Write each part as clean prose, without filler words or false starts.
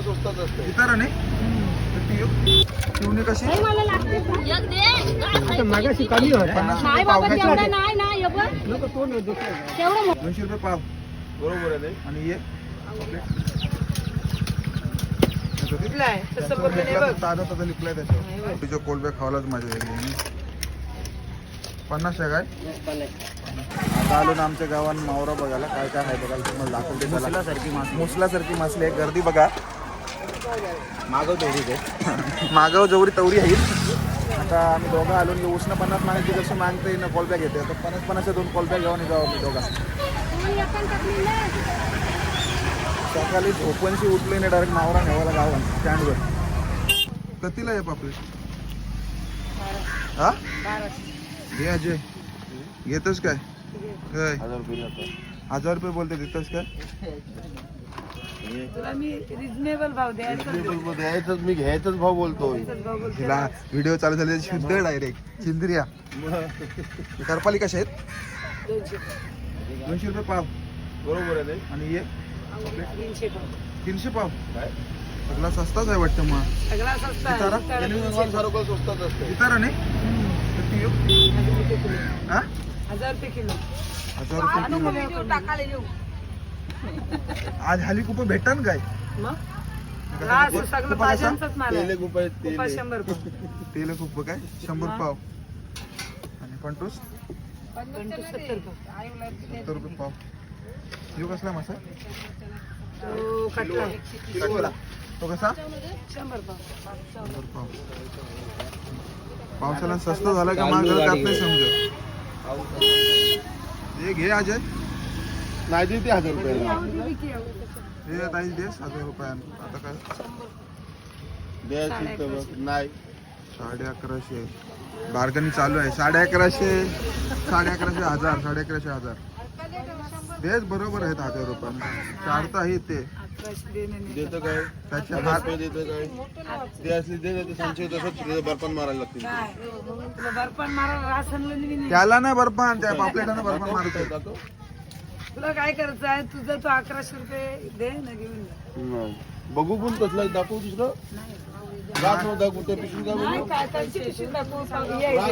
स्वस्तात असते. इतर शिवणी कशी मागाशी कमी होता. 200 रुपये पाव बरोबर आहे नाही. आणि ये तसं बोललं नाही बघ. ताजा ताजा लिपलाय त्याच्यावर. तुझ्या कोलब्या खावायलाच मजा येईल. 50 आहे काय? आता आलो ना आमच्या गावात मावरा बघायला. काय काय आहे बघायला तुम्हाला दाखवते. मुसलासारखी मासली आहे. गर्दी बघा. मागव तेवढी ते मागाव जवरी तवरी आहे. आता आम्ही दोघं आलो की उसनं 50 मागायची जशी मागते ना कोलब्या घेते. आता 50-50 2 कोलब्या घेऊन जाऊ आम्ही दोघा. सकाळी झोपणशी उठले नाही डायरेक्ट मावरा नेवायला गावात स्टँडवर. कितीला आहे पापलेट? हा घे अजय. घेतोस काय? 1000 रुपये बोलते. देतोस काय? तुला मी रिजनेबल भाव द्यायचंच. मी घ्यायचाच भाव बोलतोय. तिला व्हिडिओ चालू झाले शुद्ध डायरेक्ट चिंद्रिया. करपाली कशा आहेत? 200 रुपये पाव बरोबर आहे नाही. आणि ये 300 पाव. काय सगळा स्वस्ताच आहे वाटतं. मग सगळा स्वस्त आहे. इतारा? सर्व स्वस्तात असते. इतारा नाही. किती येऊ? हा? 1000 रुपये किलो. 1000 रुपये किलो. टाकाले येऊ. आज हाली कुप भेटन काय? मग सगळं भाज्यांचाच माल आहे. तेल रुपये तेल 100 रुपये. तेल कुप काय? 100 पाव. आणि पंटूस 70 रुपये. 70 रुपये पाव. येऊ कसला मासा? तो कटला कटला. तो कसा? 100 पाव. 100 पाव. पावसाला स्वस्त झाला का मागं जात नाही समजा. हे घे अजय. नाही देते 1000 रुपये. हे ताई देस 1000 रुपयानं. आता काय? द्यायची तर नाही. 1150. बार्गनी चालू आहे. 1150, 1150, 1000, 1150, 1000. तेच बरोबर आहेत 1000 रुपये. चारता आहे ते. देतं काय? त्याचे 1000 हात रुपये देतं काय? ते असली दे ते संचय तसंच बर्फान मारायला लागतील. तुला बर्फान मारायला रासनलं नाही. त्याला नाही बर्फान. त्या पापलेटानं बर्फान मारत आहे. तुला काय करायचं आहे? तुझं तू 1100 रुपये दे ना घेऊन जा. बघू पण कसला दाखवू दुसरं. रास न दाखवू त्या पिशवी का नाही काय त्यांची पिशवी दाखवून सांग. ये इथे.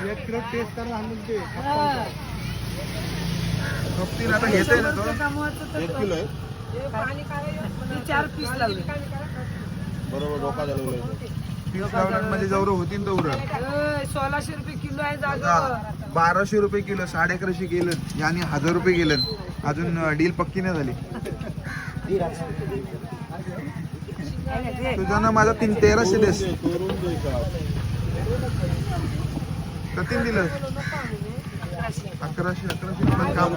1 किलो टेस्ट करून आणून ते. हा. खपतील आता घेते ना तो. कामाचं तर 1 किलो आहे. ती 4 पीस लावली. बरोबर डोका झालेला आहे. पीस लावण्यात म्हणजे जवळ होतील तेवढं. 1600 रुपये किलो आहे जागा. 1200 रुपये किलो. 1150 गेलं आणि 1000 रुपये गेलं. अजून डील पक्की नाही झाली. तुझा ना माझा 1300 देस. चोरून दे का? किती दिलं? 1100 रुपये काम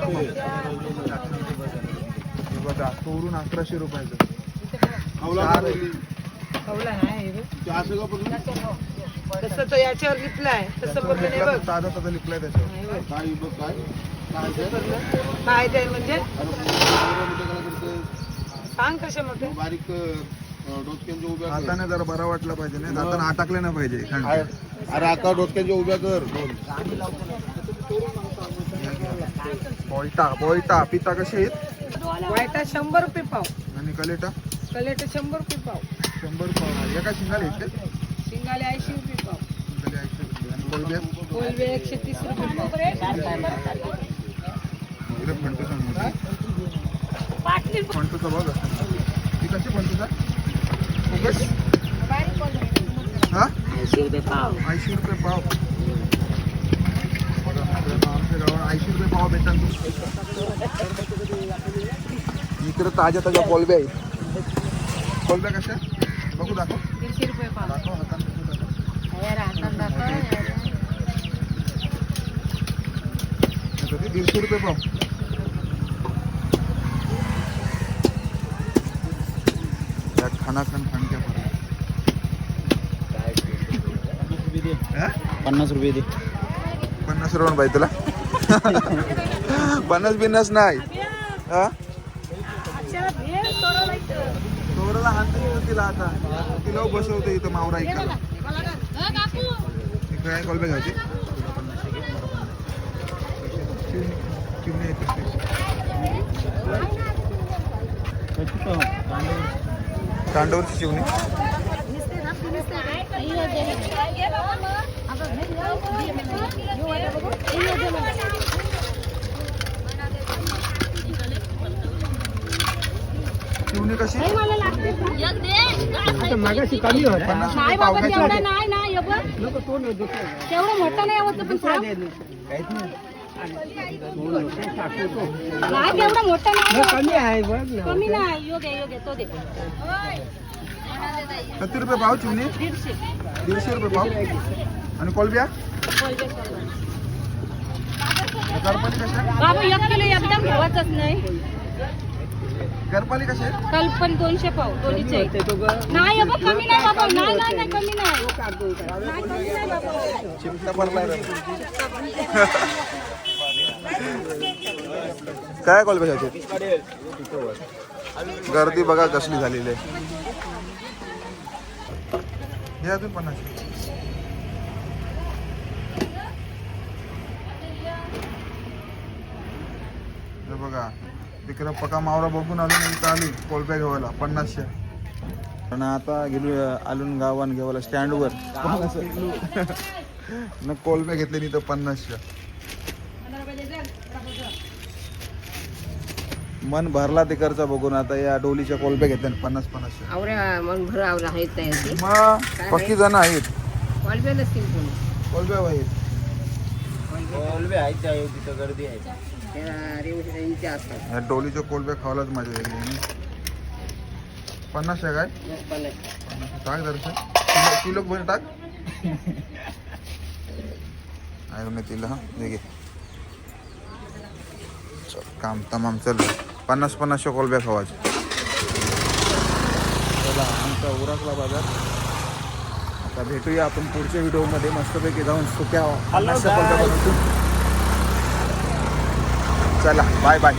बघा. चोरून 1100 रुपयाचं. कवला नाही रे. ते असं का बघू? तसं तो याच्यावर लिपलाय. तसं बोललं नाही बघ. ताजा ताजा लिपलाय त्याच्यावर. काय बघ काय? काय ते? काय ते म्हणजे अरे मोठं करते. सांग कशा मोठे. बारीक डोसक्यांच्या उभ्या कर. हाताने जरा बरा वाटला पाहिजे नाही. हाताने अटकले नाही पाहिजे. अरे आता डोसक्यांच्या उभ्या कर. बोयटा पिता कसे आहेत? वायटा 100 रुपये पाव. आणि कलेटा कलेट 100 रुपये पाव. 100 पाव. एका शिंगाले आहेत का? शिंगाले 80 रुपये पाव. शिंगाले 80 रुपये. आणि कोलब्या कोलबे 130 रुपये पाव. इकडे फंटू सांग. फंटूचा बघ. ती कशी फंटूचा? हा 80 रुपये पाव. 80 रुपये पाव. आमच्या गावात 80 रुपये पाव भेटतात. इकडे ताज्या ताज्या कोलब्या आहेत. कोलब्या कशा? बघू दाखव. 150 रुपये पाव. दाखव हाताने कसं दाखव. हातात दाखव. ते 150 रुपये पाव. त्या खानाखान खांडक्या 50 रुपये दे. 50 रुपये पाहिजे तुला. 50 नाही. हा तोराला हात तिला आता तिला बसवते इथं मावरा इकडे. काय कोलबे घ्यायचे? चिमणे येते. तांडवरची शिवणी शिवणी कशी मागाशी कमी होता 50 रुपये नाही पाव बाबा काय तेवढं नाही ना एवढं नको तो नाही दुसरं तेवढं मोठं नाही आवडतं पण सांग. काहीच नाही नाही तेवढं मोठं नाही कमी आहे बघ ना कमी नाही योग्य तो दे 70 रुपये पाव शिवणी 150 रुपये पाव आणि कोलब्या गरपाली कशा आहे? बाबा 1 किलो एकदम ठेवायचंच नाही गरपाली कशा आहेत काल पण 200 पाव दोन्हीचे नाही बाबा कमी नाही बाबा नाही नाही नाही, कमी नाही नाही, कमी नाही बाबा चिमटा भरलाय रे. काय कोलब्या घ्यायचे गर्दी बघा कसली झालेली आहे हे अजून 50 हे बघा तिकडे पका मावरा बघून आलो ना इथं आली कोलब्या घेवायला 50 पण आता गेलो आलून गावान घेवायला स्टँडवर न कोलब्या घेतले नाही तर 50 मन भरला तिकडचा बघून आता या डोलीच्या कोलब्या घेतल्या 50 आवऱ्या मन भर आवरा आहेत त्याची मग पक्की जण आहेत कॉलबे नसतील कोणी कोलब्या आहेत तिथं गर्दी आहे रेवशे असतात या डोलीच्या कोलब्या खावायलाच मजा येईल 50 आहे काय टाक दर्शन किलो भर टाक आहे ना तिला हा हे घे चल, काम तमाम चल 50 कोलब्या खावायचे चला आमचा उरकला बाजार आता भेटूया आपण पुढच्या व्हिडिओमध्ये मस्तपैकी जाऊन सुक्या 50 कोलब्या बनवतो चला बाय बाय